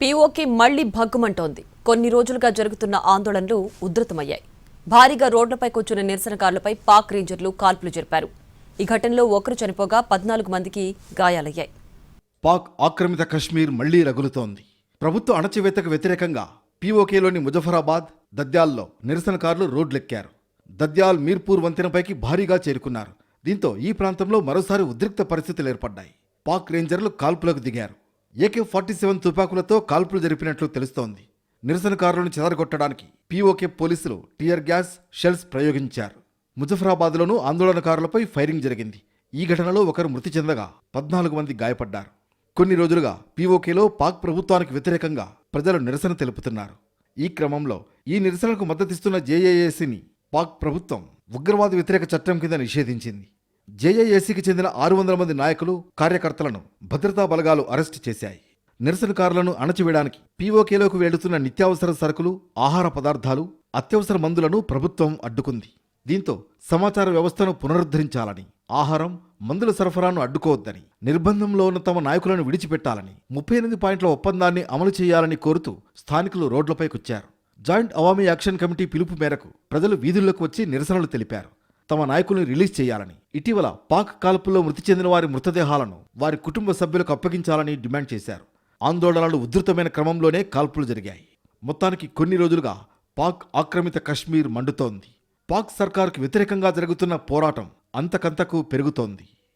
PoK మళ్లీ భగ్గుమంటోంది. కొన్ని రోజులుగా జరుగుతున్న ఆందోళనలు ఉధృతమయ్యాయి. భారీగా రోడ్లపైకి వచ్చిన నిరసనకారులపై పాక్ రేంజర్లు కాల్పులు జరిపారు. ఈ ఘటనలో ఒకరు చనిపోగా 14 మందికి గాయాలయ్యాయి. పాక్ ఆక్రమిత కశ్మీర్ మళ్లీ రగులుతోంది. ప్రభుత్వ అణచివేతకు వ్యతిరేకంగా పీఓకేలోని ముజఫరాబాద్, దద్యాల్లో నిరసనకారులు రోడ్లెక్కారు. దద్యాల్ మీర్పూర్ వంతెనపైకి భారీగా చేరుకున్నారు. దీంతో ఈ ప్రాంతంలో మరోసారి ఉద్రిక్త పరిస్థితులు ఏర్పడ్డాయి. పాక్ రేంజర్లు కాల్పులకు దిగారు. AK-47 తుపాకులతో కాల్పులు జరిపినట్లు తెలుస్తోంది. నిరసనకారులను చెదరగొట్టడానికి పీఓకే పోలీసులు టియర్ గ్యాస్, షెల్స్ ప్రయోగించారు. ముజఫరాబాద్లోనూ ఆందోళనకారులపై ఫైరింగ్ జరిగింది. ఈ ఘటనలో ఒకరు మృతి చెందగా 14 మంది గాయపడ్డారు. కొన్ని రోజులుగా పీఓకేలో పాక్ ప్రభుత్వానికి వ్యతిరేకంగా ప్రజలు నిరసన తెలుపుతున్నారు. ఈ క్రమంలో ఈ నిరసనకు మద్దతిస్తున్న జేఏఏసీని పాక్ ప్రభుత్వం ఉగ్రవాద వ్యతిరేక చట్టం కింద నిషేధించింది. జేఏఏసీకి చెందిన 600 మంది నాయకులు, కార్యకర్తలను భద్రతా బలగాలు అరెస్టు చేశాయి. నిరసనకారులను అణచివేయడానికి పీఓకేలోకి వెళుతున్న నిత్యావసర సరుకులు, ఆహార పదార్థాలు, అత్యవసర మందులను ప్రభుత్వం అడ్డుకుంది. దీంతో సమాచార వ్యవస్థను పునరుద్ధరించాలని, ఆహారం, మందుల సరఫరాను అడ్డుకోవద్దని, నిర్బంధంలో ఉన్న తమ నాయకులను విడిచిపెట్టాలని, 38 పాయింట్ల ఒప్పందాన్ని అమలు చేయాలని కోరుతూ స్థానికులు రోడ్లపైకొచ్చారు. జాయింట్ అవామీ యాక్షన్ కమిటీ పిలుపు మేరకు ప్రజలు వీధుల్లోకి వచ్చి నిరసనలు తెలిపారు. తమ నాయకుల్ని రిలీజ్ చేయాలని, ఇటీవల పాక్ కాల్పుల్లో మృతి చెందిన వారి మృతదేహాలను వారి కుటుంబ సభ్యులకు అప్పగించాలని డిమాండ్ చేశారు. ఆందోళనలు ఉధృతమైన క్రమంలోనే కాల్పులు జరిగాయి. మొత్తానికి కొన్ని రోజులుగా పాక్ ఆక్రమిత కశ్మీర్ మండుతోంది. పాక్ సర్కార్కు వ్యతిరేకంగా జరుగుతున్న పోరాటం అంతకంతకు పెరుగుతోంది.